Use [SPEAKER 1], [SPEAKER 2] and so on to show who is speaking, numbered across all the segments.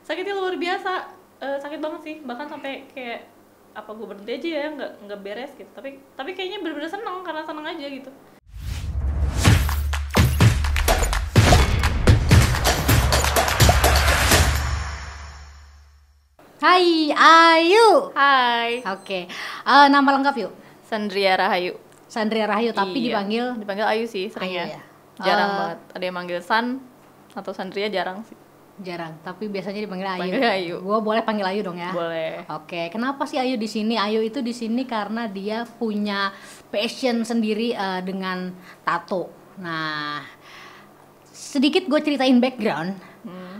[SPEAKER 1] sakitnya luar biasa. Sakit banget sih, bahkan sampai kayak apa gue berhenti aja ya, nggak beres gitu. Tapi kayaknya bener-bener seneng, karena seneng aja gitu.
[SPEAKER 2] Hai Ayu.
[SPEAKER 1] Hai,
[SPEAKER 2] Oke. Nama lengkap yuk.
[SPEAKER 1] Sandria Rahayu.
[SPEAKER 2] Sandria Rahayu, tapi
[SPEAKER 1] Iya.
[SPEAKER 2] dipanggil
[SPEAKER 1] dipanggil Ayu sih seringnya.
[SPEAKER 2] Ayu ya?
[SPEAKER 1] Jarang banget ada yang manggil San atau Sandria, jarang sih.
[SPEAKER 2] jarang, tapi biasanya dipanggil Ayu.
[SPEAKER 1] Panggil Ayu.
[SPEAKER 2] Gua boleh panggil Ayu dong ya?
[SPEAKER 1] Boleh.
[SPEAKER 2] Oke, kenapa sih Ayu di sini? Ayu itu di sini karena dia punya passion sendiri dengan tato. Nah, sedikit gue ceritain background.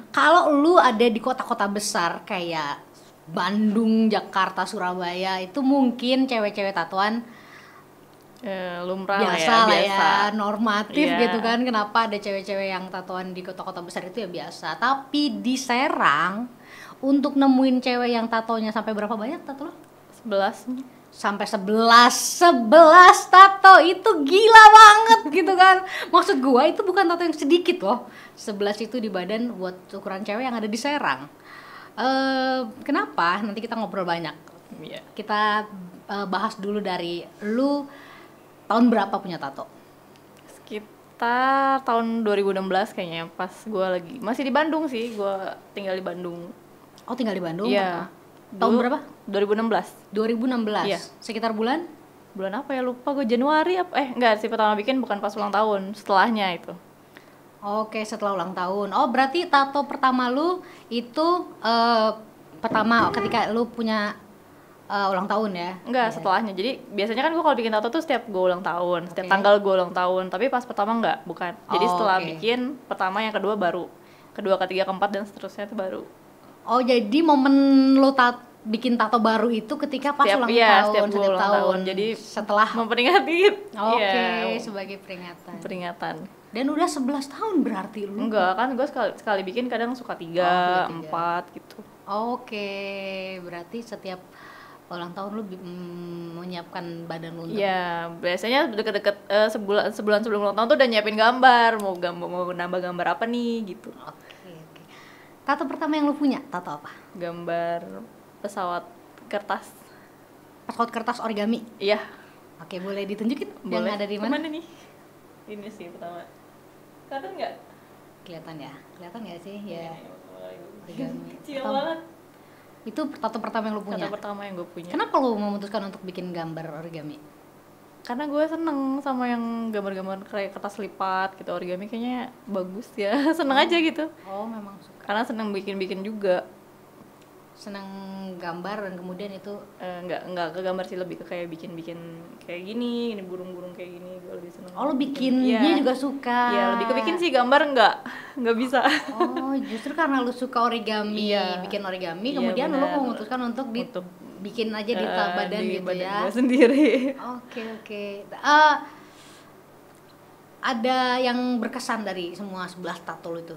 [SPEAKER 2] Kalau lu ada di kota-kota besar kayak Bandung, Jakarta, Surabaya, itu mungkin cewek-cewek tatoan
[SPEAKER 1] Lumrah
[SPEAKER 2] biasa
[SPEAKER 1] lah
[SPEAKER 2] lah
[SPEAKER 1] ya,
[SPEAKER 2] ya, normatif
[SPEAKER 1] Iya.
[SPEAKER 2] gitu kan. Kenapa ada cewek-cewek yang tatoan di kota-kota besar itu ya biasa. Tapi di Serang untuk nemuin cewek yang tatonya sampai berapa banyak tato lo?
[SPEAKER 1] 11.
[SPEAKER 2] Sampai 11 tato, itu gila banget gitu kan. Maksud gua itu bukan tato yang sedikit loh. 11 itu di badan buat ukuran cewek yang ada di Serang. Kenapa? Nanti kita ngobrol banyak.
[SPEAKER 1] Iya.
[SPEAKER 2] Kita bahas dulu dari lu tahun berapa punya tato?
[SPEAKER 1] Sekitar tahun 2016 kayaknya, pas gue lagi masih di Bandung sih, gue tinggal di Bandung.
[SPEAKER 2] Oh, tinggal di Bandung?
[SPEAKER 1] Iya.
[SPEAKER 2] Tahun
[SPEAKER 1] Dulu,
[SPEAKER 2] berapa?
[SPEAKER 1] 2016.
[SPEAKER 2] 2016.
[SPEAKER 1] Iya.
[SPEAKER 2] Sekitar bulan?
[SPEAKER 1] Bulan apa ya, lupa gue. Januari apa? Enggak sih, pertama bikin bukan pas ulang tahun, setelahnya itu.
[SPEAKER 2] Oke, setelah ulang tahun. Oh, berarti tato pertama lu itu pertama ketika lu punya ulang tahun ya?
[SPEAKER 1] Enggak,
[SPEAKER 2] Iya.
[SPEAKER 1] setelahnya. Jadi biasanya kan gue kalau bikin tato tuh setiap gue ulang tahun, setiap
[SPEAKER 2] Oke.
[SPEAKER 1] tanggal gue ulang tahun. Tapi pas pertama enggak, bukan. Jadi
[SPEAKER 2] Oh,
[SPEAKER 1] setelah
[SPEAKER 2] oke.
[SPEAKER 1] bikin pertama, yang kedua baru, kedua, ketiga, keempat dan seterusnya itu baru.
[SPEAKER 2] Oh, jadi momen lu bikin tato baru itu ketika pas
[SPEAKER 1] Setiap-
[SPEAKER 2] ulang
[SPEAKER 1] iya,
[SPEAKER 2] tahun,
[SPEAKER 1] setiap gua ulang tahun. Jadi
[SPEAKER 2] setelah
[SPEAKER 1] memperingati.
[SPEAKER 2] Oke,
[SPEAKER 1] Iya,
[SPEAKER 2] sebagai peringatan.
[SPEAKER 1] peringatan.
[SPEAKER 2] Dan udah 11 tahun berarti lu.
[SPEAKER 1] Enggak, kan gue sekali bikin kadang suka 3,
[SPEAKER 2] Oh, 3.
[SPEAKER 1] 4 gitu.
[SPEAKER 2] Oke, berarti setiap ulang tahun lu menyiapkan badan lu untuk
[SPEAKER 1] Iya, biasanya deket-deket sebulan sebelum ulang tahun tuh udah nyiapin gambar, mau nambah gambar apa nih gitu.
[SPEAKER 2] Oke. Tato pertama yang lu punya, tato apa?
[SPEAKER 1] Gambar pesawat kertas.
[SPEAKER 2] Pesawat kertas origami.
[SPEAKER 1] Iya,
[SPEAKER 2] Oke, boleh ditunjukin
[SPEAKER 1] boleh.
[SPEAKER 2] yang ada di mana?
[SPEAKER 1] Kemana nih? Ini sih pertama. Kelihatan nggak?
[SPEAKER 2] Kelihatan ya? Kelihatan nggak sih? Ya,
[SPEAKER 1] Ini,
[SPEAKER 2] origami.
[SPEAKER 1] kecil
[SPEAKER 2] Atau-
[SPEAKER 1] banget.
[SPEAKER 2] Itu tato pertama yang lu punya.
[SPEAKER 1] Kata pertama yang gue punya.
[SPEAKER 2] Kenapa lu memutuskan untuk bikin gambar origami?
[SPEAKER 1] Karena gue seneng sama yang gambar-gambar kayak kertas lipat gitu, origami kayaknya bagus ya. Seneng aja gitu.
[SPEAKER 2] Oh, memang suka.
[SPEAKER 1] Karena seneng bikin-bikin juga.
[SPEAKER 2] Senang gambar dan kemudian itu
[SPEAKER 1] Nggak ke gambar sih, lebih ke kayak bikin kayak gini, ini burung-burung kayak gini, gue lebih seneng.
[SPEAKER 2] oh, lu bikinnya
[SPEAKER 1] Iya.
[SPEAKER 2] juga suka.
[SPEAKER 1] Iya, lebih ke bikin sih, gambar nggak bisa.
[SPEAKER 2] Oh, justru karena lu suka origami,
[SPEAKER 1] Iya.
[SPEAKER 2] bikin origami,
[SPEAKER 1] Iya,
[SPEAKER 2] kemudian lu
[SPEAKER 1] benar.
[SPEAKER 2] memutuskan untuk bikin aja di badan
[SPEAKER 1] Di
[SPEAKER 2] gitu
[SPEAKER 1] badan
[SPEAKER 2] ya.
[SPEAKER 1] gue sendiri.
[SPEAKER 2] Oke. Ada yang berkesan dari semua 11 tato lu itu?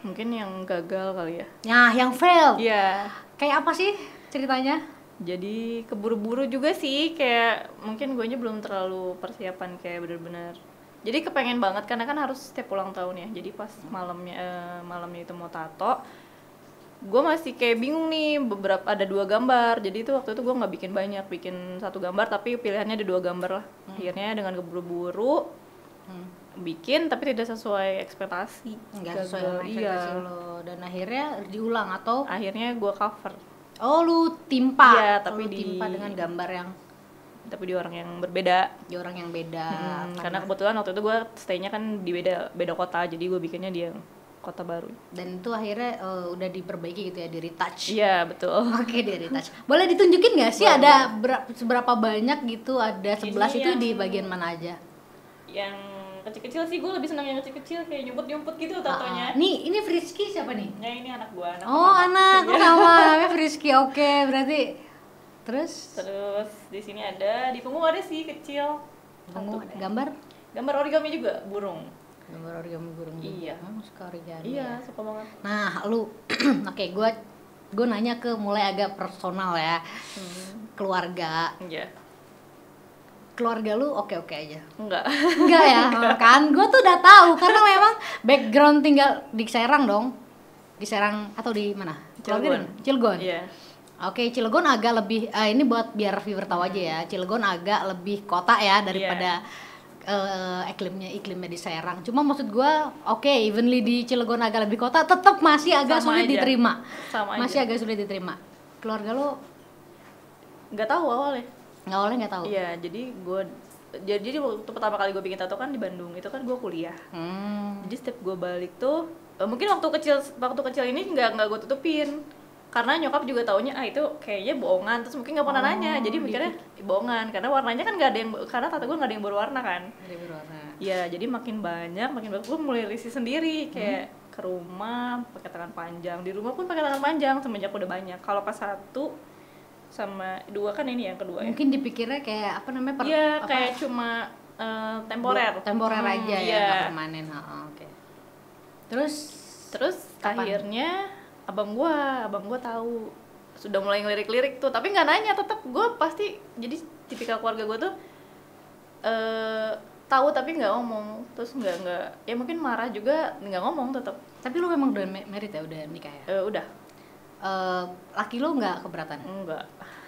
[SPEAKER 1] Mungkin yang gagal kali ya.
[SPEAKER 2] Nah, yang fail.
[SPEAKER 1] Iya.
[SPEAKER 2] Kayak apa sih ceritanya?
[SPEAKER 1] Jadi keburu-buru juga sih, kayak mungkin gue nya belum terlalu persiapan kayak bener-bener. Jadi kepengen banget, karena kan harus setiap ulang tahun ya. Jadi pas malamnya itu mau tato, gue masih kayak bingung nih, ada 2 gambar. Jadi itu waktu itu gue nggak bikin banyak, bikin 1 gambar tapi pilihannya ada 2 gambar lah. Akhirnya dengan keburu-buru bikin tapi tidak sesuai ekspektasi.
[SPEAKER 2] Enggak sesuai dengan
[SPEAKER 1] Gagal,
[SPEAKER 2] ekspektasi
[SPEAKER 1] iya.
[SPEAKER 2] lo, dan akhirnya diulang atau
[SPEAKER 1] Akhirnya gue cover,
[SPEAKER 2] lu timpa.
[SPEAKER 1] Iya, tapi
[SPEAKER 2] lu timpa dengan gambar yang
[SPEAKER 1] tapi di orang yang berbeda.
[SPEAKER 2] di orang yang beda.
[SPEAKER 1] Karena kebetulan waktu itu gue stay-nya kan di beda kota, jadi gue bikinnya di yang kota baru.
[SPEAKER 2] dan itu akhirnya udah diperbaiki gitu ya, di retouch.
[SPEAKER 1] Iya, betul.
[SPEAKER 2] Oke, di retouch. Boleh ditunjukin nggak sih
[SPEAKER 1] Boleh.
[SPEAKER 2] ada seberapa banyak gitu, ada 11
[SPEAKER 1] Ini
[SPEAKER 2] itu
[SPEAKER 1] yang-
[SPEAKER 2] di bagian mana aja?
[SPEAKER 1] Yang kecil-kecil sih gue lebih senang yang kecil-kecil, kayak nyumput-nyumput gitu tatonya.
[SPEAKER 2] Nih, ini Frisky siapa nih?
[SPEAKER 1] Ya ini anak gue, anak
[SPEAKER 2] Oh,
[SPEAKER 1] pertama.
[SPEAKER 2] anak
[SPEAKER 1] Iya.
[SPEAKER 2] sama namanya Frisky. Oke, berarti terus
[SPEAKER 1] Terus di sini ada, di punggung ada sih kecil.
[SPEAKER 2] kamu
[SPEAKER 1] Satu.
[SPEAKER 2] gambar
[SPEAKER 1] Gambar origami juga, burung.
[SPEAKER 2] gambar origami burung juga.
[SPEAKER 1] Iya.
[SPEAKER 2] Suka origami.
[SPEAKER 1] Iya,
[SPEAKER 2] ya.
[SPEAKER 1] suka banget.
[SPEAKER 2] Nah, lu oke, gue nanya ke mulai agak personal ya. Keluarga.
[SPEAKER 1] Iya.
[SPEAKER 2] Keluarga lu oke-oke aja.
[SPEAKER 1] Enggak.
[SPEAKER 2] Enggak ya? Kan gue tuh udah tahu karena memang background tinggal di Serang dong. Di Serang atau di mana?
[SPEAKER 1] Cilegon.
[SPEAKER 2] Cilegon.
[SPEAKER 1] Iya.
[SPEAKER 2] Oke, Cilegon agak lebih ini buat biar viewer tahu aja ya. Cilegon agak lebih kota ya daripada iklimnya di Serang. Cuma maksud gua, oke, evenly di Cilegon agak lebih kota, tetap masih agak
[SPEAKER 1] Sama
[SPEAKER 2] sulit
[SPEAKER 1] aja.
[SPEAKER 2] diterima.
[SPEAKER 1] Sama
[SPEAKER 2] Masih
[SPEAKER 1] aja.
[SPEAKER 2] agak sulit diterima. Keluarga lo
[SPEAKER 1] Nggak tahu awalnya.
[SPEAKER 2] awalnya nggak tahu.
[SPEAKER 1] Iya, jadi waktu pertama kali gue bikin tato kan di Bandung, itu kan gue kuliah. Jadi setiap gue balik tuh, mungkin waktu kecil ini nggak gue tutupin, karena nyokap juga taunya itu kayaknya bohongan, terus mungkin nggak pernah nanya, jadi mikirnya bohongan, karena warnanya kan nggak ada yang, karena tato gue nggak ada yang berwarna kan.
[SPEAKER 2] Dari berwarna.
[SPEAKER 1] Iya, jadi makin banyak gue mulai risih sendiri, kayak ke rumah pakai tangan panjang, di rumah pun pakai tangan panjang semenjak udah banyak. Kalau pas 1 sama 2 kan ini yang kedua ya.
[SPEAKER 2] Mungkin dipikirnya kayak apa namanya?
[SPEAKER 1] Iya, kayak cuma temporer.
[SPEAKER 2] Temporer aja ya,
[SPEAKER 1] iya.
[SPEAKER 2] nggak permanen. Oke. Terus kapan?
[SPEAKER 1] Akhirnya abang gua tahu, sudah mulai ngelirik-lirik tuh, tapi nggak nanya, tetap gua pasti, jadi tipikal keluarga gua tuh tahu tapi nggak ngomong, terus nggak ya mungkin marah juga, nggak ngomong tetap.
[SPEAKER 2] Tapi lu memang udah married ya, udah nikah ya?
[SPEAKER 1] Udah.
[SPEAKER 2] Laki lu nggak keberatan?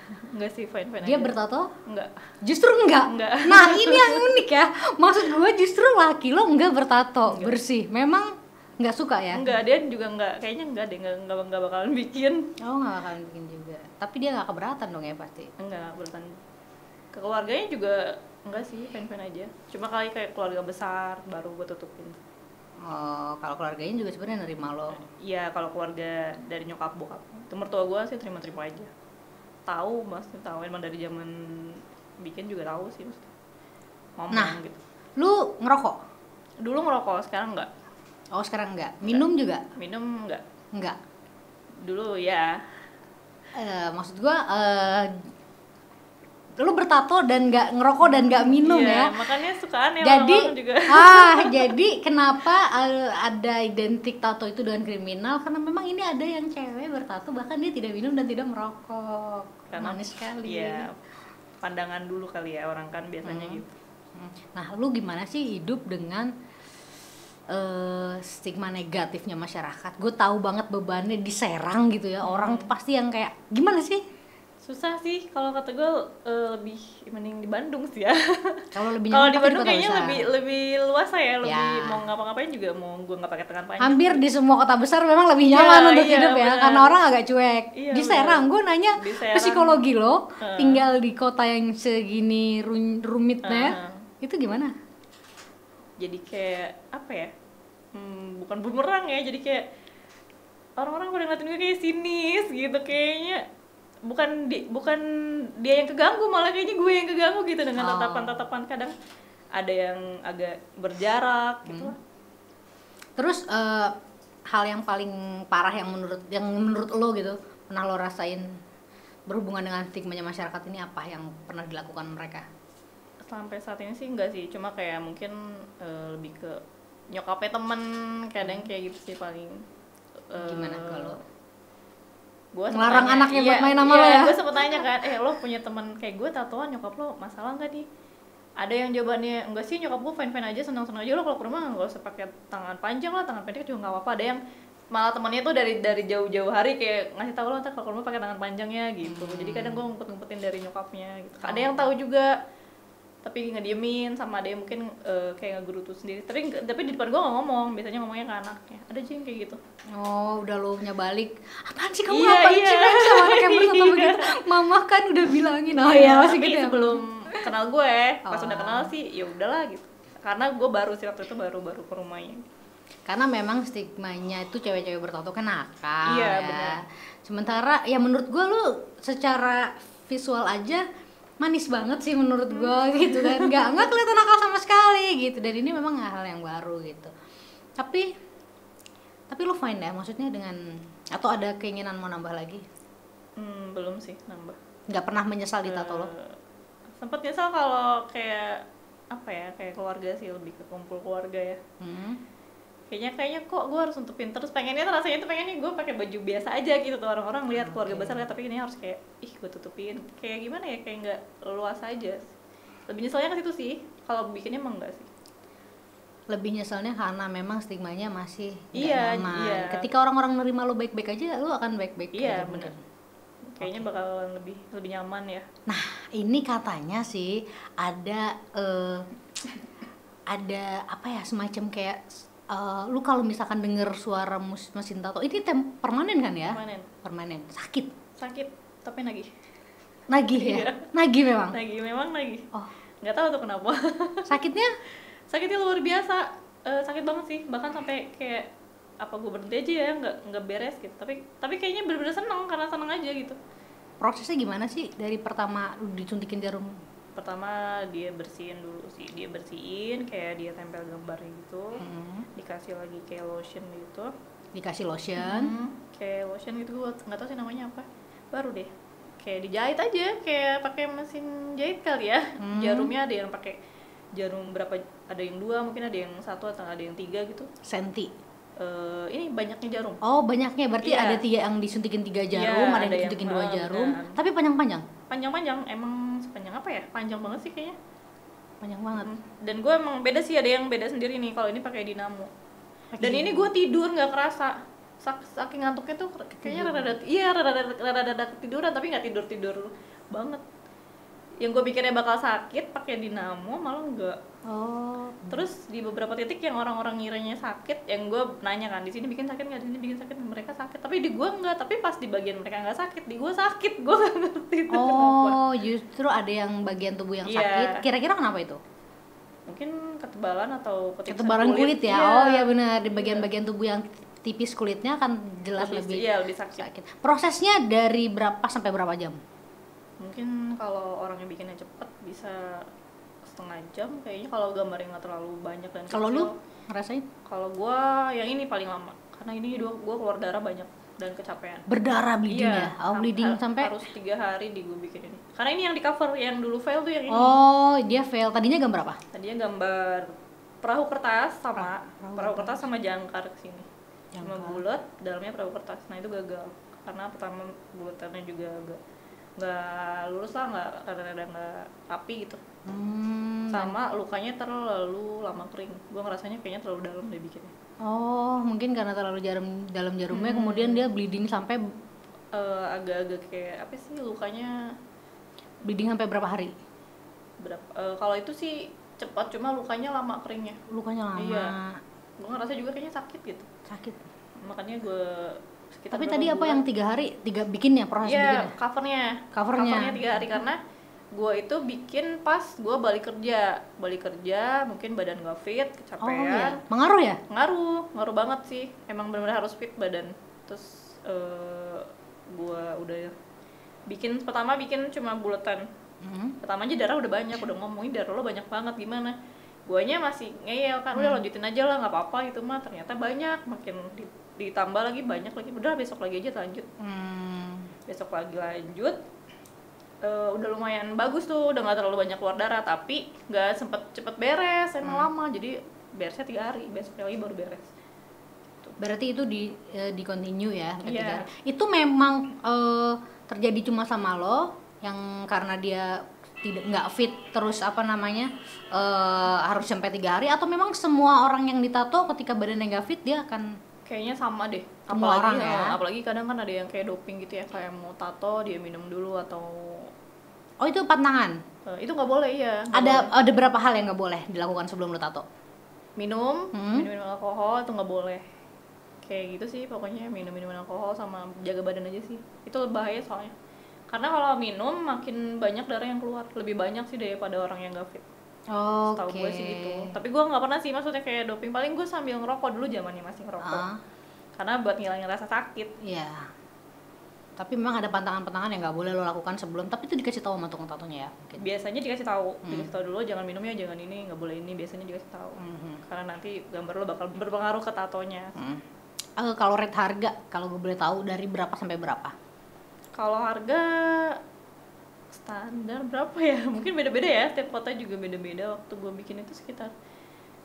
[SPEAKER 1] Enggak sih, fine
[SPEAKER 2] Dia
[SPEAKER 1] aja.
[SPEAKER 2] bertato?
[SPEAKER 1] Enggak.
[SPEAKER 2] Justru enggak. Nah, ini yang unik ya. Maksud gue justru laki lo enggak bertato, bersih. Memang enggak suka ya?
[SPEAKER 1] Enggak, dia juga enggak, kayaknya enggak deh, enggak bakalan bikin.
[SPEAKER 2] Oh, enggak bakalan bikin juga. Tapi dia enggak keberatan dong ya pasti.
[SPEAKER 1] Enggak, beratan. Ke keluarganya juga enggak sih, fine aja. Cuma kali kayak keluarga besar baru gue tutupin.
[SPEAKER 2] Oh, kalau keluarganya juga sebenarnya nerima lo.
[SPEAKER 1] Iya, kalau keluarga dari nyokap bokap, itu mertua gue sih terima aja. Tahu, maksudnya tahu, emang dari zaman bikin juga tahu sih maksudnya. Ngomong gitu.
[SPEAKER 2] Lu ngerokok?
[SPEAKER 1] Dulu ngerokok, sekarang enggak.
[SPEAKER 2] Oh, sekarang enggak. Minum juga?
[SPEAKER 1] Minum enggak.
[SPEAKER 2] Enggak.
[SPEAKER 1] Dulu ya.
[SPEAKER 2] Maksud gua lu bertato dan nggak ngerokok dan nggak minum ya.
[SPEAKER 1] Makanya suka aneh
[SPEAKER 2] Jadi
[SPEAKER 1] orang-orang juga.
[SPEAKER 2] jadi kenapa ada identik tato itu dengan kriminal? Karena memang ini ada yang cewek bertato bahkan dia tidak minum dan tidak merokok.
[SPEAKER 1] Karena
[SPEAKER 2] manis sekali.
[SPEAKER 1] Iya, pandangan dulu kali ya, orang kan biasanya gitu.
[SPEAKER 2] Nah, lu gimana sih hidup dengan stigma negatifnya masyarakat? Gue tahu banget bebannya di Serang gitu ya. Orang tuh pasti yang kayak gimana sih?
[SPEAKER 1] Susah sih, kalau kata gue lebih mending di Bandung sih ya.
[SPEAKER 2] Kalau lebih
[SPEAKER 1] Kalau
[SPEAKER 2] nyaman
[SPEAKER 1] di
[SPEAKER 2] pasti
[SPEAKER 1] Bandung
[SPEAKER 2] kota
[SPEAKER 1] kayaknya
[SPEAKER 2] besar.
[SPEAKER 1] lebih luas ya, lebih
[SPEAKER 2] Ya.
[SPEAKER 1] mau ngapa-ngapain juga mau gue nggak pakai tangan panjang.
[SPEAKER 2] Hampir di semua kota besar memang lebih nyaman untuk
[SPEAKER 1] iya,
[SPEAKER 2] hidup ya,
[SPEAKER 1] bener.
[SPEAKER 2] karena orang agak cuek.
[SPEAKER 1] Iya,
[SPEAKER 2] Di
[SPEAKER 1] bener.
[SPEAKER 2] Serang, gue nanya
[SPEAKER 1] Di Serang.
[SPEAKER 2] psikologi lo, tinggal di kota yang segini rumitnya, itu gimana?
[SPEAKER 1] Jadi kayak apa ya? Bukan bumerang ya, jadi kayak orang-orang pada ngeliatin gue kayak sinis gitu kayaknya. Bukan dia yang keganggu, malah kayaknya gue yang keganggu gitu dengan tatapan-tatapan. Kadang ada yang agak berjarak gitu.
[SPEAKER 2] Terus hal yang paling parah yang menurut lo gitu pernah lo rasain berhubungan dengan stigmanya masyarakat ini apa yang pernah dilakukan mereka?
[SPEAKER 1] Sampai saat ini sih enggak sih, cuma kayak mungkin lebih ke nyokapnya temen, kadang kayak gitu sih paling.
[SPEAKER 2] Gimana kalau
[SPEAKER 1] Gua sempet
[SPEAKER 2] ngelarang
[SPEAKER 1] tanya,
[SPEAKER 2] anaknya buat main sama lo
[SPEAKER 1] iya,
[SPEAKER 2] ya?
[SPEAKER 1] gue sempet tanya kan, lo punya temen kayak gue tatoan, nyokap lo masalah nggak nih? Ada yang jawabannya enggak sih, nyokap gue fine aja, senang aja, lo kalau ke rumah nggak usah pakai tangan panjang lah, tangan pendek juga nggak apa-apa. Ada yang malah temennya tuh dari jauh-jauh hari kayak ngasih tahu lo ntar kalau ke rumah pakai tangan panjangnya gitu. Jadi kadang gue ngumpet-ngumpetin dari nyokapnya gitu. Ada yang tahu juga tapi ngediemin, sama ada yang mungkin kayak ngegerutu sendiri. Tapi di depan gue nggak ngomong, biasanya ngomongnya ke anaknya. Ada aja yang kayak gitu.
[SPEAKER 2] Oh, udah lo nya balik. Apaan sih kamu
[SPEAKER 1] Iya,
[SPEAKER 2] ngapain
[SPEAKER 1] iya.
[SPEAKER 2] sih Bang, sama anak yang bertato begitu? Mama kan udah bilangin. Oh
[SPEAKER 1] Iya,
[SPEAKER 2] ya, masih
[SPEAKER 1] tapi
[SPEAKER 2] gitu ya.
[SPEAKER 1] sebelum kenal gue, pas
[SPEAKER 2] Oh.
[SPEAKER 1] udah kenal sih ya udahlah gitu. Karena gue baru sih waktu itu baru ke rumahnya.
[SPEAKER 2] Karena memang stigmanya itu cewek-cewek bertato kan nakal
[SPEAKER 1] Iya,
[SPEAKER 2] ya.
[SPEAKER 1] benar.
[SPEAKER 2] Sementara ya menurut gue lu secara visual aja manis banget sih menurut gue gitu kan. Nggak kelihatan nakal sama sekali gitu. Dan ini memang hal yang baru gitu. Tapi lu fine ya, maksudnya dengan atau ada keinginan mau nambah lagi?
[SPEAKER 1] Belum sih nambah.
[SPEAKER 2] Nggak pernah menyesal di tato lo?
[SPEAKER 1] Sempet nyesal kalau kayak apa ya, kayak keluarga sih, lebih ke kumpul keluarga ya. Kayaknya kok gue harus nutupin terus, pengennya rasanya tuh pengennya gue pakai baju biasa aja gitu tuh, orang-orang lihat keluarga besar lihat, tapi ini harus kayak gue tutupin, kayak gimana ya, kayak nggak luas aja. Lebih nyeselnya ke situ sih, kalau bikinnya emang enggak sih.
[SPEAKER 2] Lebih nyeselnya karena memang stigmanya masih nggak
[SPEAKER 1] Iya,
[SPEAKER 2] nyaman.
[SPEAKER 1] iya.
[SPEAKER 2] Ketika orang-orang nerima lo baik-baik aja, lo akan baik-baik
[SPEAKER 1] Iya,
[SPEAKER 2] aja
[SPEAKER 1] bener.
[SPEAKER 2] mungkin.
[SPEAKER 1] Kayaknya bakalan lebih nyaman ya.
[SPEAKER 2] Nah, ini katanya sih ada apa ya, semacam kayak lu kalau misalkan denger suara mesin tato ini permanen kan ya? Permanen.
[SPEAKER 1] Sakit, tapi nagih.
[SPEAKER 2] Nagih ya?
[SPEAKER 1] Iya.
[SPEAKER 2] Nagih memang.
[SPEAKER 1] Memang nagih.
[SPEAKER 2] Oh,
[SPEAKER 1] Nggak tahu tuh kenapa.
[SPEAKER 2] sakitnya?
[SPEAKER 1] Sakitnya luar biasa. Sakit banget sih. Bahkan sampai kayak apa gue berhenti aja ya, nggak beres gitu. Tapi kayaknya bener-bener seneng karena seneng aja gitu.
[SPEAKER 2] Prosesnya gimana sih dari pertama lu disuntikin jarum?
[SPEAKER 1] Pertama dia bersihin dulu sih, dia bersihin kayak dia tempel gambarnya gitu, dikasih lagi kayak lotion gitu,
[SPEAKER 2] Dikasih lotion.
[SPEAKER 1] kayak lotion gitu, gue nggak tahu sih namanya apa, baru deh kayak dijahit aja kayak pakai mesin jahit kali ya. Jarumnya ada yang pakai jarum berapa, ada yang 2 mungkin, ada yang 1 atau ada yang 3 gitu.
[SPEAKER 2] Senti.
[SPEAKER 1] Ini banyaknya jarum.
[SPEAKER 2] Oh, banyaknya berarti
[SPEAKER 1] Iya.
[SPEAKER 2] ada 3 yang disuntikin 3 jarum,
[SPEAKER 1] Iya,
[SPEAKER 2] ada yang
[SPEAKER 1] ada
[SPEAKER 2] disuntikin
[SPEAKER 1] yang
[SPEAKER 2] 2 jarum,
[SPEAKER 1] benar.
[SPEAKER 2] tapi panjang-panjang.
[SPEAKER 1] Panjang-panjang, emang sepanjang apa ya, panjang banget sih kayaknya.
[SPEAKER 2] Panjang banget.
[SPEAKER 1] Dan gue emang beda sih, ada yang beda sendiri nih kalau ini pakai dinamo. Dan ini gue tidur nggak kerasa, saking ngantuknya tuh kayaknya rada-rada ketiduran, tapi nggak tidur banget. Yang gue pikirnya bakal sakit pakai dinamo malah enggak.
[SPEAKER 2] Oh,
[SPEAKER 1] Terus di beberapa titik yang orang-orang ngiranya sakit, yang gue nanya kan, di sini bikin sakit nggak, di sini bikin sakit, mereka sakit, tapi di gue enggak. Tapi pas di bagian mereka nggak sakit, di gue sakit, gue nggak ngerti itu kenapa.
[SPEAKER 2] oh, justru ada yang bagian tubuh yang
[SPEAKER 1] Iya.
[SPEAKER 2] sakit. Kira-kira kenapa itu?
[SPEAKER 1] Mungkin ketebalan atau ketipisan
[SPEAKER 2] Ketebalan kulit ya.
[SPEAKER 1] Iya.
[SPEAKER 2] Oh ya benar, di bagian-bagian tubuh yang tipis kulitnya akan jelas lebih
[SPEAKER 1] Iya, lebih sakit.
[SPEAKER 2] sakit. Prosesnya dari berapa sampai berapa jam?
[SPEAKER 1] Mungkin kalau orang yang bikinnya cepet bisa setengah jam kayaknya, kalau gambarnya nggak terlalu banyak dan
[SPEAKER 2] Kalau
[SPEAKER 1] kecil.
[SPEAKER 2] lu ngerasain
[SPEAKER 1] Kalau gua yang ini paling lama karena ini gua keluar darah banyak dan kecapean.
[SPEAKER 2] berdarah bleeding
[SPEAKER 1] Iya,
[SPEAKER 2] ya? Oh, bleeding sampai
[SPEAKER 1] harus 3 hari di gua bikin ini. Karena ini yang di cover, yang dulu fail tuh yang ini.
[SPEAKER 2] oh, dia fail. Tadinya gambar apa?
[SPEAKER 1] Tadinya gambar perahu kertas sama
[SPEAKER 2] Perahu
[SPEAKER 1] kertas sama jangkar kesini. Cuma
[SPEAKER 2] Jangkar.
[SPEAKER 1] bulat, dalamnya perahu kertas. Nah itu gagal karena pertama bulatannya juga nggak lurus lah, nggak rada-rada nggak rapi gitu. Sama lukanya terlalu lama kering. Gue ngerasanya kayaknya terlalu dalam deh bikinnya.
[SPEAKER 2] Oh, mungkin karena terlalu dalam jarumnya, kemudian dia bleeding sampai
[SPEAKER 1] Agak-agak kayak apa sih, lukanya
[SPEAKER 2] berapa hari?
[SPEAKER 1] kalau itu sih cepat, cuma lukanya lama keringnya.
[SPEAKER 2] Lukanya lama.
[SPEAKER 1] Iya. Gue ngerasa juga kayaknya sakit gitu.
[SPEAKER 2] Sakit.
[SPEAKER 1] Makanya gue sekitar
[SPEAKER 2] Tapi
[SPEAKER 1] berapa
[SPEAKER 2] tadi apa
[SPEAKER 1] bulan-
[SPEAKER 2] yang 3 hari? Bikinnya, proses
[SPEAKER 1] Iya,
[SPEAKER 2] bikinnya?
[SPEAKER 1] covernya.
[SPEAKER 2] Covernya.
[SPEAKER 1] 3 hari karena gue itu bikin pas gue balik kerja mungkin badan gak fit,
[SPEAKER 2] Oh iya,
[SPEAKER 1] kecapean.
[SPEAKER 2] mengaruh ya?
[SPEAKER 1] Ngaruh banget sih, emang benar-benar harus fit badan. Terus gue udah pertama bikin cuma buletan. Pertama aja darah udah banyak, udah ngomongin darah lo banyak banget gimana. Guanya masih ngeyel kan, udah lanjutin aja lah, nggak apa-apa itu mah. Ternyata banyak, makin ditambah lagi, banyak lagi. Udah besok lagi aja lanjut. Besok lagi lanjut. Udah lumayan bagus tuh, udah nggak terlalu banyak keluar darah, tapi nggak sempet cepet beres, emang lama. Jadi beresnya 3 hari, besoknya lagi baru beres.
[SPEAKER 2] Berarti itu di continue ya?
[SPEAKER 1] Iya.
[SPEAKER 2] 3 hari. Itu memang terjadi cuma sama lo, yang karena dia nggak fit terus apa namanya harus sampai 3 hari, atau memang semua orang yang ditato ketika badannya nggak fit dia akan
[SPEAKER 1] Kayaknya sama deh.
[SPEAKER 2] Semua orang ya?
[SPEAKER 1] Apalagi kadang kan ada yang kayak doping gitu ya, kayak mau tato dia minum dulu atau
[SPEAKER 2] oh itu pantangan.
[SPEAKER 1] itu nggak boleh ya. Nggak boleh.
[SPEAKER 2] Ada berapa hal yang nggak boleh dilakukan sebelum lo tato?
[SPEAKER 1] minum alkohol itu nggak boleh. Kayak gitu sih pokoknya, minum alkohol sama jaga badan aja sih. Itu bahaya soalnya. Karena kalau minum makin banyak darah yang keluar, lebih banyak sih daripada orang yang nggak fit. Setahu gue sih gitu. Tapi gue nggak pernah sih, maksudnya kayak doping. Paling gue sambil ngerokok dulu, zamannya masih ngerokok. Karena buat ngilangin rasa sakit.
[SPEAKER 2] Iya. Tapi memang ada pantangan-pantangan yang nggak boleh lo lakukan sebelum. Tapi itu dikasih tahu sama tukang tatonya ya? Mungkin.
[SPEAKER 1] Biasanya dikasih tahu dulu, jangan minum ya, jangan ini, nggak boleh ini. Biasanya dikasih tahu. Karena nanti gambar lo bakal berpengaruh ke tatonya.
[SPEAKER 2] Kalau rate harga, kalau gue boleh tahu dari berapa sampai berapa?
[SPEAKER 1] Kalau harga standar berapa ya? Mungkin beda-beda ya, setiap kota juga beda-beda. Waktu gue bikin itu sekitar,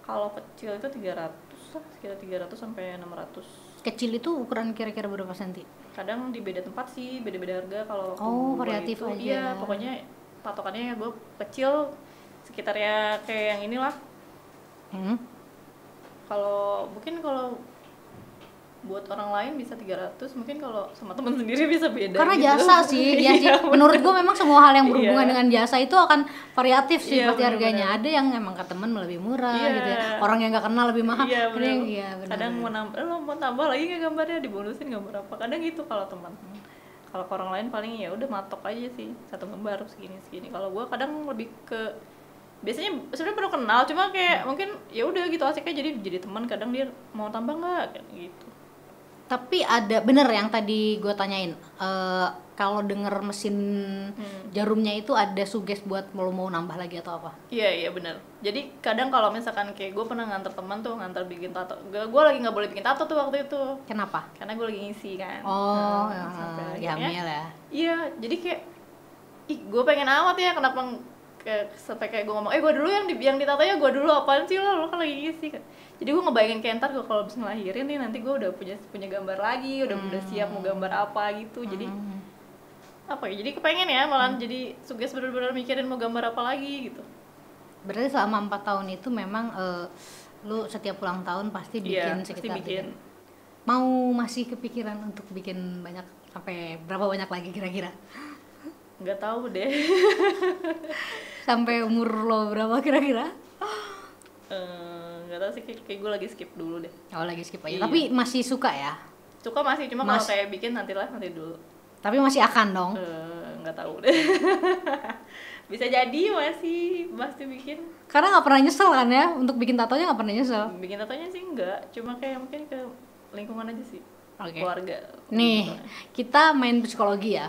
[SPEAKER 1] kalau kecil itu 300 lah, sekitar 300 sampai 600.
[SPEAKER 2] Kecil itu ukuran kira-kira berapa senti?
[SPEAKER 1] Kadang di beda tempat sih, beda-beda harga. Kalau waktu
[SPEAKER 2] Oh,
[SPEAKER 1] gua
[SPEAKER 2] variatif
[SPEAKER 1] itu,
[SPEAKER 2] aja.
[SPEAKER 1] Iya, pokoknya patokannya gue kecil sekitar ya kayak yang inilah. Kalau mungkin kalau buat orang lain bisa 300, mungkin kalau sama teman sendiri bisa beda
[SPEAKER 2] Karena
[SPEAKER 1] gitu.
[SPEAKER 2] jasa sih, ya sih.
[SPEAKER 1] Iya,
[SPEAKER 2] Menurut gue memang semua hal yang berhubungan
[SPEAKER 1] Iya.
[SPEAKER 2] dengan jasa itu akan variatif sih
[SPEAKER 1] Iya,
[SPEAKER 2] pasti harganya.
[SPEAKER 1] benar-benar.
[SPEAKER 2] Ada yang emang ke temen lebih murah
[SPEAKER 1] Iya.
[SPEAKER 2] gitu ya. Orang yang nggak kenal lebih mahal.
[SPEAKER 1] Iya,
[SPEAKER 2] Ada yang
[SPEAKER 1] bener.
[SPEAKER 2] iya benar.
[SPEAKER 1] Kadang mau nambah, lo mau tambah lagi nggak gambarnya, dibonusin gambar apa. Kadang gitu kalau teman. Kalau ke orang lain paling ya udah matok aja sih, satu gambar segini. Kalau gua kadang lebih ke biasanya sebenarnya baru kenal, cuma kayak mungkin ya udah gitu asiknya jadi teman. Kadang dia mau tambah nggak kayak gitu.
[SPEAKER 2] Tapi ada bener yang tadi gue tanyain. Kalau denger mesin jarumnya itu ada suges buat lo mau nambah lagi atau apa?
[SPEAKER 1] Iya benar. Jadi kadang kalau misalkan kayak gue pernah nganter teman tuh nganter bikin tato, gue lagi nggak boleh bikin tato tuh waktu itu
[SPEAKER 2] Kenapa?
[SPEAKER 1] karena gue lagi ngisi kan.
[SPEAKER 2] Oh,
[SPEAKER 1] Sampai
[SPEAKER 2] ya
[SPEAKER 1] akhirnya-
[SPEAKER 2] hamil ya.
[SPEAKER 1] Iya, jadi kayak ih gue pengen amat ya, kenapa sampai kayak gue ngomong, gue dulu yang ditatonya gue dulu, apaan sih lo kan lagi ngisi kan. Jadi gue ngebayangin kayak ntar gue kalau bisa ngelahirin nih nanti gue udah punya gambar lagi, udah siap mau gambar apa gitu. Jadi apa ya? Jadi kepengen ya malah jadi suges bener-bener mikirin mau gambar apa lagi gitu.
[SPEAKER 2] Berarti selama 4 tahun itu memang lu setiap ulang tahun pasti bikin
[SPEAKER 1] Iya, pasti
[SPEAKER 2] sekitar
[SPEAKER 1] bikin.
[SPEAKER 2] 3. Mau masih kepikiran untuk bikin banyak sampai berapa banyak lagi kira-kira?
[SPEAKER 1] Nggak tahu deh.
[SPEAKER 2] Sampai umur lo berapa kira-kira?
[SPEAKER 1] Nggak tahu sih, kayak gue lagi skip dulu deh.
[SPEAKER 2] Oh lagi skip aja.
[SPEAKER 1] Iya.
[SPEAKER 2] Tapi masih suka ya?
[SPEAKER 1] Suka masih, cuma kalau kayak bikin nanti dulu.
[SPEAKER 2] Tapi masih akan dong.
[SPEAKER 1] Nggak tahu deh. Bisa jadi masih bikin.
[SPEAKER 2] Karena nggak pernah nyesel kan ya? Untuk bikin tatonya nggak pernah nyesel.
[SPEAKER 1] Bikin tatonya sih enggak, cuma kayak mungkin ke lingkungan aja sih.
[SPEAKER 2] Oke.
[SPEAKER 1] Keluarga.
[SPEAKER 2] Nih,
[SPEAKER 1] Gitu.
[SPEAKER 2] kita main psikologi ya.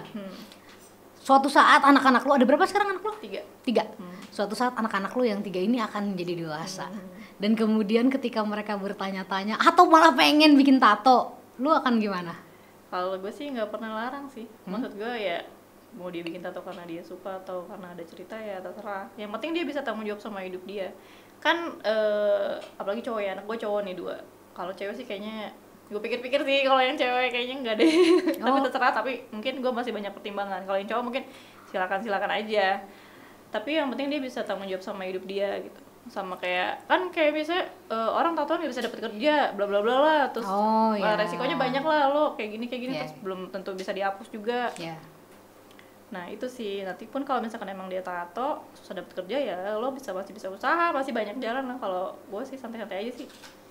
[SPEAKER 2] Suatu saat anak-anak lu, ada berapa sekarang anak lu? 3. Suatu saat anak-anak lu yang 3 ini akan menjadi dewasa. Dan kemudian ketika mereka bertanya-tanya atau malah pengen bikin tato, lu akan gimana?
[SPEAKER 1] Kalau gue sih nggak pernah larang sih. Maksud gue ya mau dia bikin tato karena dia suka atau karena ada cerita ya terserah. Yang penting dia bisa tanggung jawab sama hidup dia. Kan apalagi cowok ya, anak gue cowok nih 2. Kalau cewek sih kayaknya gue pikir-pikir sih, kalau yang cewek kayaknya enggak deh. Tapi terserah, tapi mungkin gue masih banyak pertimbangan. Kalau yang cowok mungkin silakan aja. Tapi yang penting dia bisa tanggung jawab sama hidup dia gitu. Sama kayak biasanya orang tatoan nggak bisa dapat kerja bla bla bla lah, terus resikonya banyak lah, lo kayak gini terus belum tentu bisa dihapus juga. Nah itu sih, nanti pun kalau misalkan emang dia tato susah dapat kerja ya lo masih bisa usaha, masih banyak jalan lah. Kalau gue sih santai-santai aja sih.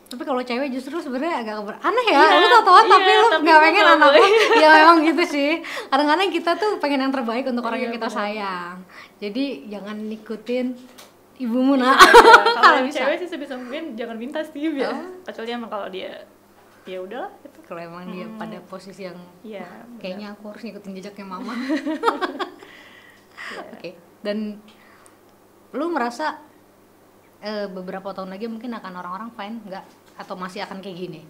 [SPEAKER 2] Tapi kalau cewek justru sebenarnya agak aneh ya, lu tatoan tapi lu
[SPEAKER 1] tapi
[SPEAKER 2] nggak pengen
[SPEAKER 1] nggak
[SPEAKER 2] anak lu.
[SPEAKER 1] boleh.
[SPEAKER 2] Ya memang gitu sih. Kadang-kadang kita tuh pengen yang terbaik untuk orang yang kita sayang. Jadi jangan ikutin ibumu nak.
[SPEAKER 1] Kalau cewek sih sebisa mungkin jangan minta sih biar. Kecuali emang kalau dia ya udahlah gitu.
[SPEAKER 2] Kalau emang dia pada posisi yang kayaknya aku harus ngikutin jejaknya mama. Oke. Dan lu merasa beberapa tahun lagi mungkin akan orang-orang fine nggak, atau masih akan kayak gini?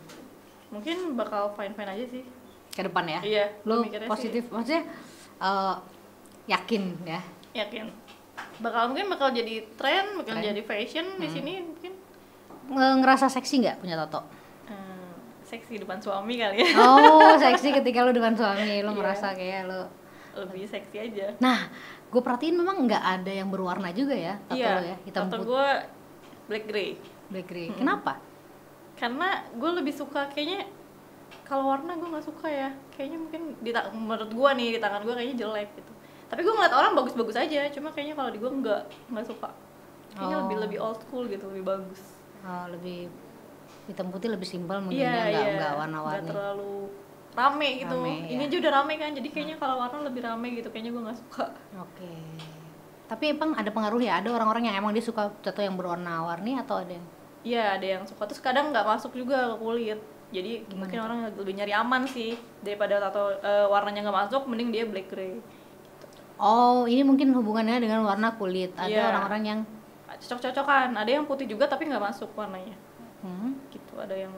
[SPEAKER 1] Mungkin bakal fine aja sih
[SPEAKER 2] ke depan ya.
[SPEAKER 1] Iya.
[SPEAKER 2] Lu positif sih. Maksudnya yakin ya?
[SPEAKER 1] Yakin. Mungkin bakal jadi tren, bakal jadi fashion di sini mungkin.
[SPEAKER 2] Ngerasa seksi nggak punya tato?
[SPEAKER 1] Seksi depan suami kali ya.
[SPEAKER 2] Oh, seksi ketika lu depan suami, lu merasa kayak lu
[SPEAKER 1] lebih seksi aja.
[SPEAKER 2] Nah, gue perhatiin memang nggak ada yang berwarna juga ya tato lu ya, hitam
[SPEAKER 1] putih. Tato gue black grey.
[SPEAKER 2] Kenapa?
[SPEAKER 1] Karena gue lebih suka kayaknya, kalau warna gue nggak suka ya. Kayaknya mungkin menurut gue nih di tangan gue kayaknya jelek gitu. Tapi gue ngeliat orang bagus-bagus aja, cuma kayaknya kalau di gue nggak suka. Kayaknya lebih old school gitu, lebih bagus.
[SPEAKER 2] Lebih hitam putih, lebih simpel mungkinnya, nggak warna-warni.
[SPEAKER 1] Nggak terlalu rame gitu. Ini aja udah rame kan, jadi kayaknya kalau warna lebih rame gitu, kayaknya gue nggak suka.
[SPEAKER 2] Oke. Tapi emang ada pengaruh ya, ada orang-orang yang emang dia suka tato yang berwarna-warni atau ada yang?
[SPEAKER 1] Iya, ada yang suka, terus kadang nggak masuk juga ke kulit. Jadi mungkin orang lebih nyari aman sih daripada tato warnanya nggak masuk, mending dia black grey.
[SPEAKER 2] Oh, ini mungkin hubungannya dengan warna kulit. Ada orang-orang yang
[SPEAKER 1] cocok-cocokan, ada yang putih juga tapi nggak masuk warnanya. Gitu, ada yang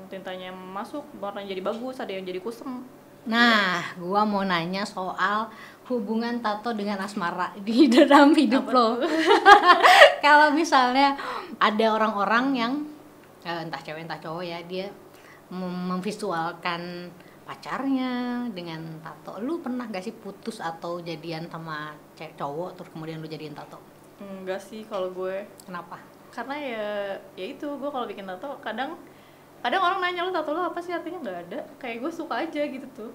[SPEAKER 1] tintanya masuk, warnanya jadi bagus, ada yang jadi kusem.
[SPEAKER 2] Nah, gua mau nanya soal hubungan tato dengan asmara di dalam hidup lo. Kalau misalnya ada orang-orang yang entah cewek entah cowok ya, dia memvisualkan pacarnya dengan tato. Lu pernah gak sih putus atau jadian sama cowok terus kemudian lu jadiin tato?
[SPEAKER 1] Enggak sih kalau gue.
[SPEAKER 2] Kenapa?
[SPEAKER 1] karena ya itu gue kalau bikin tato kadang orang nanya lu tato lu apa sih, artinya nggak ada, kayak gue suka aja gitu tuh.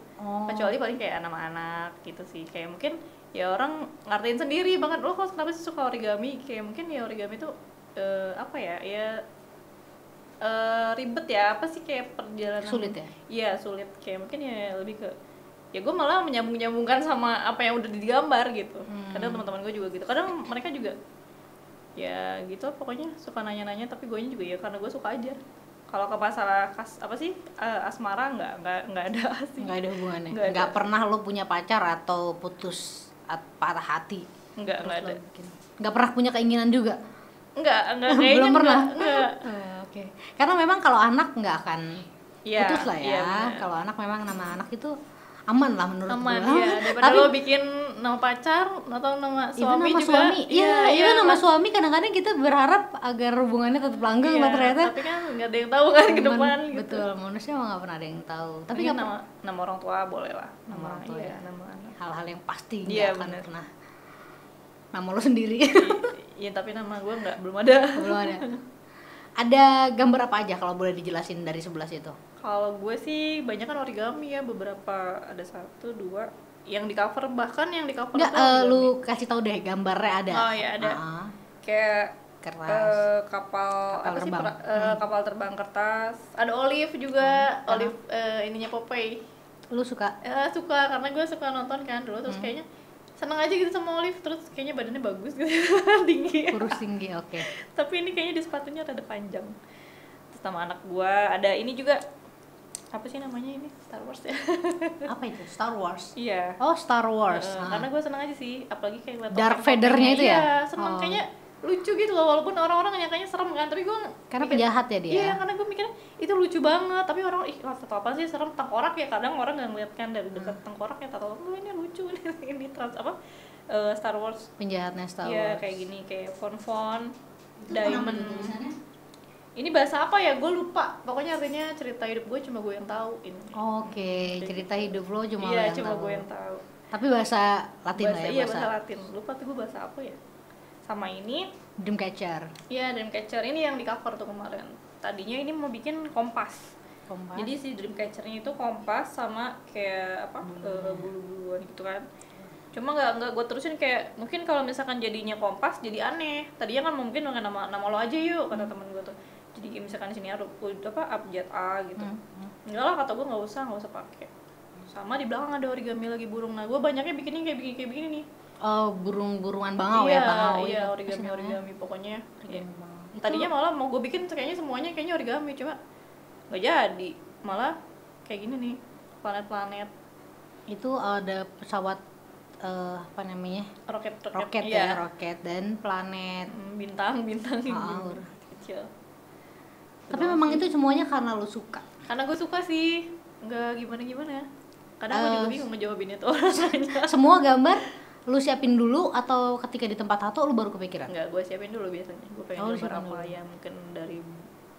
[SPEAKER 1] Kecuali paling kayak anak-anak gitu sih, kayak mungkin ya orang ngertiin sendiri banget lo kok kenapa sih suka origami, kayak mungkin ya origami tuh apa ya ribet ya, apa sih kayak perjalanan
[SPEAKER 2] Sulit ya?
[SPEAKER 1] Iya sulit, kayak mungkin ya lebih ke ya gue malah menyambung-nyambungkan sama apa yang udah digambar gitu. Kadang teman-teman gue juga gitu, kadang mereka juga ya gitu pokoknya suka nanya-nanya, tapi gue juga ya karena gue suka aja. Kalau ke masalah apa sih asmara nggak ada sih,
[SPEAKER 2] Nggak ada hubungannya.
[SPEAKER 1] Nggak ada.
[SPEAKER 2] Nggak pernah lo punya pacar atau putus patah hati?
[SPEAKER 1] nggak ada,
[SPEAKER 2] Nggak pernah punya keinginan juga?
[SPEAKER 1] nggak kayaknya
[SPEAKER 2] Belum pernah.
[SPEAKER 1] nggak.
[SPEAKER 2] Oke. Karena memang kalau anak nggak akan
[SPEAKER 1] Iya,
[SPEAKER 2] putus lah
[SPEAKER 1] iya,
[SPEAKER 2] ya.
[SPEAKER 1] benar.
[SPEAKER 2] Kalau anak memang nama anak itu aman lah menurut
[SPEAKER 1] Aman
[SPEAKER 2] gue.
[SPEAKER 1] ya, daripada lo bikin nama pacar atau nama
[SPEAKER 2] Itu
[SPEAKER 1] suami
[SPEAKER 2] nama
[SPEAKER 1] juga.
[SPEAKER 2] suami, iya nama
[SPEAKER 1] kan?
[SPEAKER 2] suami kadang-kadang kita berharap agar hubungannya tetap langgeng,
[SPEAKER 1] Iya,
[SPEAKER 2] ternyata
[SPEAKER 1] tapi kan nggak ada yang tahu kan ke depan gitu.
[SPEAKER 2] betul, manusia mah nggak pernah ada yang tahu. Tapi
[SPEAKER 1] Tapi
[SPEAKER 2] nggak
[SPEAKER 1] nama orang tua boleh lah,
[SPEAKER 2] Nama orang tua
[SPEAKER 1] iya,
[SPEAKER 2] ya.
[SPEAKER 1] nama anak.
[SPEAKER 2] hal-hal yang pasti
[SPEAKER 1] Iya,
[SPEAKER 2] nggak akan
[SPEAKER 1] bener.
[SPEAKER 2] pernah nama lo sendiri.
[SPEAKER 1] Iya, tapi nama gue belum ada.
[SPEAKER 2] Belum ada. Ada gambar apa aja kalau boleh dijelasin dari 11 itu?
[SPEAKER 1] Kalau gue sih banyak kan origami ya, beberapa ada 1, 2 yang di cover, bahkan yang di cover
[SPEAKER 2] Enggak,
[SPEAKER 1] tuh origami.
[SPEAKER 2] lu kasih tahu deh gambarnya ada.
[SPEAKER 1] Oh iya ada. Kayak
[SPEAKER 2] Keras.
[SPEAKER 1] kapal apa sih
[SPEAKER 2] terbang.
[SPEAKER 1] kapal terbang kertas, ada olive juga, olive ininya Popeye.
[SPEAKER 2] Lu suka?
[SPEAKER 1] Suka karena gue suka nonton kan dulu, terus kayaknya seneng aja gitu sama olive, terus kayaknya badannya bagus gitu. Tinggi,
[SPEAKER 2] Kurus tinggi, oke.
[SPEAKER 1] tapi ini kayaknya di sepatunya rada panjang. Terus sama anak gue ada ini juga, apa sih namanya ini, Star Wars ya.
[SPEAKER 2] Apa itu? Star Wars?
[SPEAKER 1] Iya.
[SPEAKER 2] Oh, Star Wars.
[SPEAKER 1] Karena gue seneng aja sih, apalagi kayak ngeliat
[SPEAKER 2] Darth
[SPEAKER 1] topeng-topengnya.
[SPEAKER 2] Vader-nya itu ya?
[SPEAKER 1] Iya, seneng,
[SPEAKER 2] Oh.
[SPEAKER 1] kayaknya lucu gitu loh, walaupun orang-orang nyangkanya serem kan, tapi gue
[SPEAKER 2] Karena penjahat ya dia?
[SPEAKER 1] Iya, karena gue mikirnya itu lucu banget, tapi orang tato apa sih serem, tengkorak ya, kadang orang nggak ngeliat kan dari dekat tengkorak ya, tato ini lucu ini Star Wars.
[SPEAKER 2] Penjahatnya Star
[SPEAKER 1] Iya,
[SPEAKER 2] Wars.
[SPEAKER 1] kayak gini, kayak font
[SPEAKER 2] Itu kenapa
[SPEAKER 1] diamond.
[SPEAKER 2] tuh tulisannya?
[SPEAKER 1] Ini bahasa apa ya? Gue lupa. Pokoknya artinya cerita hidup gue cuma gue yang tahu ini.
[SPEAKER 2] Oke, cerita hidup lo cuma lo
[SPEAKER 1] Iya,
[SPEAKER 2] yang
[SPEAKER 1] cuma
[SPEAKER 2] tahu.
[SPEAKER 1] gue yang tahu.
[SPEAKER 2] Tapi bahasa Latin lah ya,
[SPEAKER 1] Iya, bahasa Latin. Lupa tuh gue bahasa apa ya. Sama ini,
[SPEAKER 2] Dreamcatcher.
[SPEAKER 1] iya Dreamcatcher ini yang di cover tuh kemarin. Tadinya ini mau bikin kompas.
[SPEAKER 2] Kompas.
[SPEAKER 1] Jadi si Dreamcatcher-nya itu kompas sama kayak apa bulu-buluan gitu kan. Cuma nggak gue terusin, kayak mungkin kalau misalkan jadinya kompas jadi aneh. Tadinya kan mungkin dengan nama lo aja yuk, kata temen gue tuh. Jadi kayak misalkan di sini ada abjad A gitu. Enggak lah, kata gue nggak usah pakai. Sama di belakang ada origami lagi burung. Nah gue banyaknya bikinnya kayak begini nih.
[SPEAKER 2] Oh, burung-burungan bangau
[SPEAKER 1] Iya,
[SPEAKER 2] ya, bangau.
[SPEAKER 1] iya
[SPEAKER 2] itu.
[SPEAKER 1] origami pokoknya. Iya.
[SPEAKER 2] Bangau.
[SPEAKER 1] Tadinya malah mau gue bikin kayaknya semuanya kayaknya origami, cuma nggak jadi, malah kayak gini nih, planet-planet,
[SPEAKER 2] Itu ada pesawat apa namanya?
[SPEAKER 1] roket
[SPEAKER 2] Ya,
[SPEAKER 1] iya.
[SPEAKER 2] roket dan planet.
[SPEAKER 1] Bintang
[SPEAKER 2] Oh.
[SPEAKER 1] kecil.
[SPEAKER 2] Tapi memang itu semuanya karena lu suka.
[SPEAKER 1] Karena gue suka sih, nggak gimana. Kadang gue juga bingung ngejawabinnya tuh rasanya.
[SPEAKER 2] Semua gambar lu siapin dulu atau ketika di tempat tato lu baru kepikiran?
[SPEAKER 1] Nggak, gue siapin dulu biasanya. Gue pengen
[SPEAKER 2] Oh, lu
[SPEAKER 1] gambar
[SPEAKER 2] siapin
[SPEAKER 1] apa
[SPEAKER 2] dulu.
[SPEAKER 1] ya, mungkin dari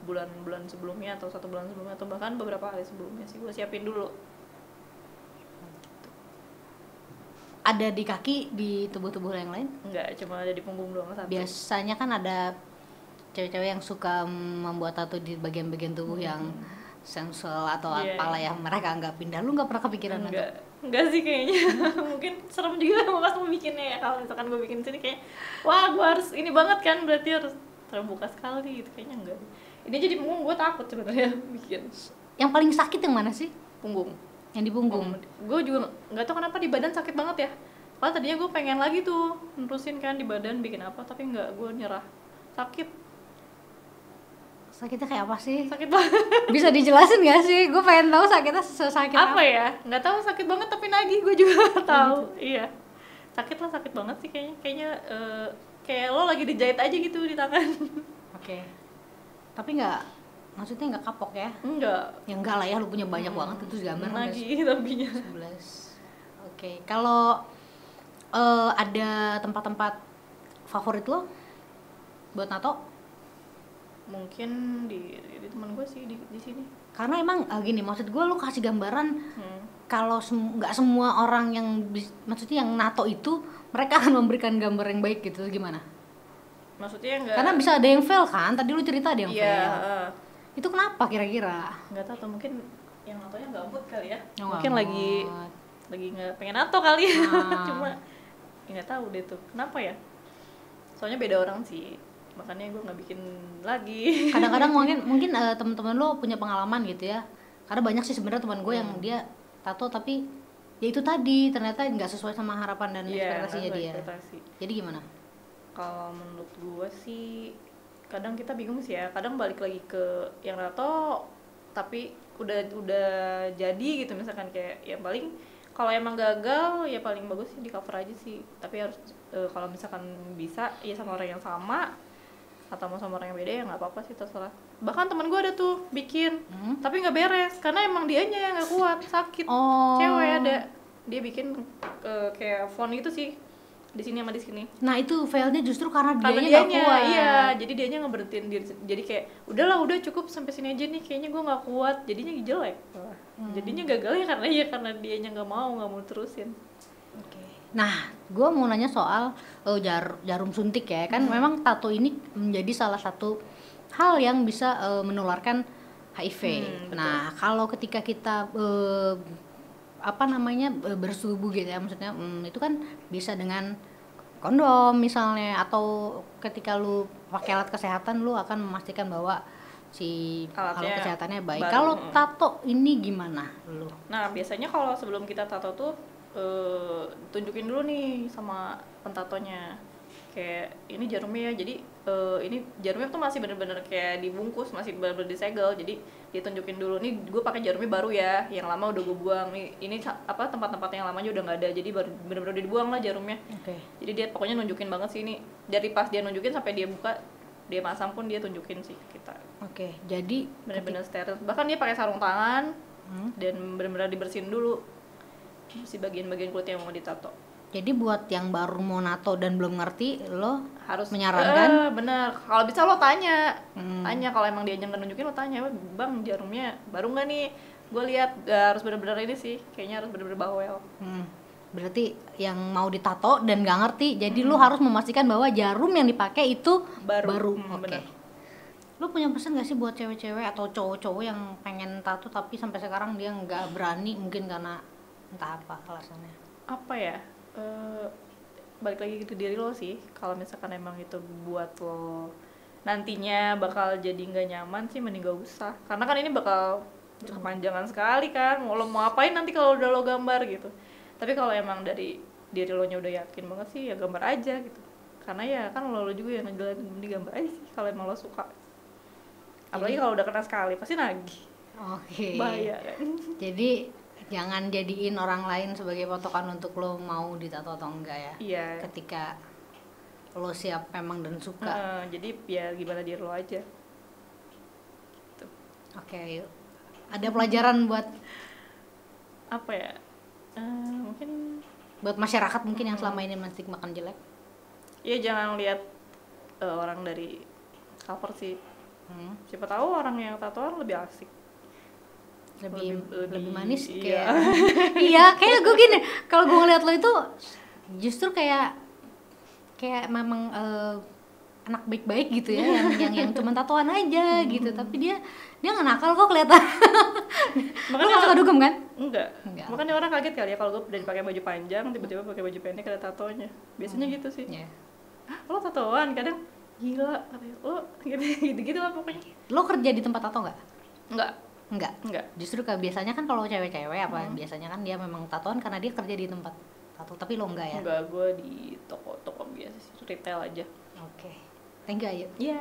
[SPEAKER 1] bulan-bulan sebelumnya atau 1 bulan sebelumnya atau bahkan beberapa hari sebelumnya sih gue siapin dulu.
[SPEAKER 2] Ada di kaki, di tubuh-tubuh yang lain?
[SPEAKER 1] Nggak, cuma ada di punggung doang satu.
[SPEAKER 2] Biasanya kan ada cewek-cewek yang suka membuat tato di bagian-bagian tubuh yang sensual atau
[SPEAKER 1] Iya,
[SPEAKER 2] apalah
[SPEAKER 1] iya.
[SPEAKER 2] yang mereka nggak pindah. Lu nggak pernah kepikiran untuk
[SPEAKER 1] Enggak sih kayaknya. Mungkin serem juga pas mau bikinnya ya, kalau misalkan gue bikin sini kayak wah gue harus ini banget kan, berarti harus terbuka sekali gitu, kayaknya enggak. Ini jadi punggung gue takut sebenarnya bikin
[SPEAKER 2] yang paling sakit yang mana sih?
[SPEAKER 1] punggung.
[SPEAKER 2] Yang di punggung.
[SPEAKER 1] Gue juga nggak tahu kenapa di badan sakit banget ya. Padahal tadinya gue pengen lagi tuh nerusin kan di badan bikin apa, tapi nggak, gue nyerah.
[SPEAKER 2] Sakitnya kayak apa sih?
[SPEAKER 1] Sakit banget.
[SPEAKER 2] Bisa dijelasin gak sih? Gue pengen tahu sakitnya sesakit
[SPEAKER 1] Apa ya, nggak tahu, sakit banget tapi nagih, gue juga nggak tahu. Iya, sakit lah, sakit banget sih kayaknya kayak lo lagi dijahit aja gitu di tangan.
[SPEAKER 2] Oke. Tapi nggak, maksudnya nggak kapok ya?
[SPEAKER 1] Enggak,
[SPEAKER 2] Ya enggak lah ya, lu punya banyak banget itu gambar sampai
[SPEAKER 1] nagih tapinya.
[SPEAKER 2] 11. Oke. Kalau ada tempat-tempat favorit lo buat nato?
[SPEAKER 1] Mungkin di teman gue sih di sini.
[SPEAKER 2] Karena emang gini, maksud gue lu kasih gambaran kalau nggak semua orang yang maksudnya yang nato itu mereka akan memberikan gambar yang baik gitu, gimana?
[SPEAKER 1] maksudnya nggak,
[SPEAKER 2] Karena bisa ada yang fail kan, tadi lu cerita ada yang
[SPEAKER 1] iya,
[SPEAKER 2] fail. Itu kenapa kira-kira?
[SPEAKER 1] nggak tahu tuh, mungkin yang natonya gabut kali ya,
[SPEAKER 2] Oh,
[SPEAKER 1] mungkin
[SPEAKER 2] nggak
[SPEAKER 1] lagi nggak pengen nato kali ya.
[SPEAKER 2] Ah.
[SPEAKER 1] Cuma nggak tahu deh tuh kenapa ya, soalnya beda orang sih, makanya gue nggak bikin lagi.
[SPEAKER 2] Kadang-kadang mungkin teman-teman lo punya pengalaman gitu ya, karena banyak sih sebenarnya teman gue yang dia tato tapi ya itu tadi ternyata nggak sesuai sama harapan dan
[SPEAKER 1] Iya,
[SPEAKER 2] ekspektasinya
[SPEAKER 1] nggak
[SPEAKER 2] dia.
[SPEAKER 1] ekspektasi.
[SPEAKER 2] Jadi gimana?
[SPEAKER 1] Kalau menurut gue sih kadang kita bingung sih ya, kadang balik lagi ke yang nato tapi udah jadi gitu, misalkan kayak ya paling kalau emang gagal ya paling bagus sih di cover aja sih, tapi harus kalau misalkan bisa ya sama orang yang sama atau mau sama orang yang beda ya nggak apa-apa sih, terserah. Bahkan teman gue ada tuh bikin tapi nggak beres karena emang dianya yang nggak kuat, sakit.
[SPEAKER 2] Oh.
[SPEAKER 1] Cewek ada, dia bikin kayak font gitu sih di sini sama di sini.
[SPEAKER 2] Nah itu failnya justru karena
[SPEAKER 1] Karena
[SPEAKER 2] dianya nggak
[SPEAKER 1] dianya,
[SPEAKER 2] kuat.
[SPEAKER 1] iya, jadi dianya ngeberhentiin diri, jadi kayak udahlah udah cukup sampai sini aja nih, kayaknya gue nggak kuat, jadinya jelek. Jadinya gagal ya karena dianya nggak mau terusin.
[SPEAKER 2] Nah, gue mau nanya soal jarum suntik ya, kan memang tato ini menjadi salah satu hal yang bisa menularkan HIV. Nah, kalau ketika kita bersubuh gitu ya, maksudnya itu kan bisa dengan kondom misalnya, atau ketika lu pakai alat kesehatan lu akan memastikan bahwa si alat
[SPEAKER 1] Alatnya
[SPEAKER 2] kesehatannya baik.
[SPEAKER 1] baru.
[SPEAKER 2] Kalau tato ini gimana lu?
[SPEAKER 1] Nah biasanya kalau sebelum kita tato tuh tunjukin dulu nih sama pentatonya, kayak ini jarumnya ya, jadi ini jarumnya tuh masih bener-bener kayak dibungkus, masih bener-bener disegel, jadi ditunjukin dulu nih gue pakai jarumnya baru ya, yang lama udah gue buang nih, ini tempat-tempat yang lamanya udah nggak ada, jadi baru bener-bener dibuang lah jarumnya. Jadi dia pokoknya nunjukin banget sih ini, dari pas dia nunjukin sampai dia buka dia masang pun dia tunjukin sih ke kita.
[SPEAKER 2] Jadi
[SPEAKER 1] Bener-bener steril, bahkan dia pakai sarung tangan dan bener-bener dibersihin dulu si bagian-bagian kulit yang mau ditato.
[SPEAKER 2] Jadi buat yang baru mau nato dan belum ngerti, lo
[SPEAKER 1] Harus
[SPEAKER 2] menyarankan
[SPEAKER 1] bener, kalau bisa lo tanya kalau emang dia nggak nunjukin, lo tanya, bang jarumnya baru nggak nih, gue lihat harus bener-bener ini sih, kayaknya harus bener-bener bawel.
[SPEAKER 2] Berarti yang mau ditato dan nggak ngerti, jadi lo harus memastikan bahwa jarum yang dipakai itu baru.
[SPEAKER 1] Bener.
[SPEAKER 2] Lo punya pesan nggak sih buat cewek-cewek atau cowok-cowok yang pengen tato tapi sampai sekarang dia nggak berani, mungkin karena entah apa alasannya?
[SPEAKER 1] Apa ya, balik lagi ke diri lo sih, kalau misalkan emang itu buat lo nantinya bakal jadi nggak nyaman sih, mending gak usah, karena kan ini bakal kepanjangan sekali kan, lo mau apain nanti kalau udah lo gambar gitu. Tapi kalau emang dari diri lo nya udah yakin banget sih, ya gambar aja gitu, karena ya kan lo juga yang ngejalanin, mending gambar aja sih kalau emang lo suka. Apalagi kalau udah kena sekali pasti nagih. Bahaya kan.
[SPEAKER 2] Jadi jangan jadiin orang lain sebagai patokan untuk lo mau ditato atau enggak ya.
[SPEAKER 1] Iya.
[SPEAKER 2] Ketika lo siap memang dan suka.
[SPEAKER 1] Jadi ya gimana diri lo aja. Gitu.
[SPEAKER 2] Yuk. Ada pelajaran buat
[SPEAKER 1] apa ya? Mungkin
[SPEAKER 2] buat masyarakat mungkin yang selama ini menstigmakan jelek.
[SPEAKER 1] Iya, jangan lihat orang dari cover sih. Siapa tahu orang yang tatoan lebih asik.
[SPEAKER 2] Lebih manis
[SPEAKER 1] iya.
[SPEAKER 2] kayak iya, kayak gue gini, kalau gue ngeliat lo itu justru kayak memang anak baik-baik gitu ya, yang cuma tatoan aja gitu, tapi dia nggak nakal kok kelihatan. Lo nggak suka dugem kan?
[SPEAKER 1] Enggak. Makanya orang kaget kali ya kalau gue dari pakai baju panjang tiba-tiba pakai baju pendek ada tatonya. Biasanya gitu sih. Lo tatoan, kadang gila katanya lo gitu lah pokoknya.
[SPEAKER 2] Lo kerja di tempat tato nggak?
[SPEAKER 1] Enggak.
[SPEAKER 2] Justru biasanya kan kalau cewek-cewek biasanya kan dia memang tatoan karena dia kerja di tempat tato, tapi lo enggak ya?
[SPEAKER 1] Enggak, gue di toko biasa sih, retail aja.
[SPEAKER 2] Thank you Ayu.
[SPEAKER 1] Iya.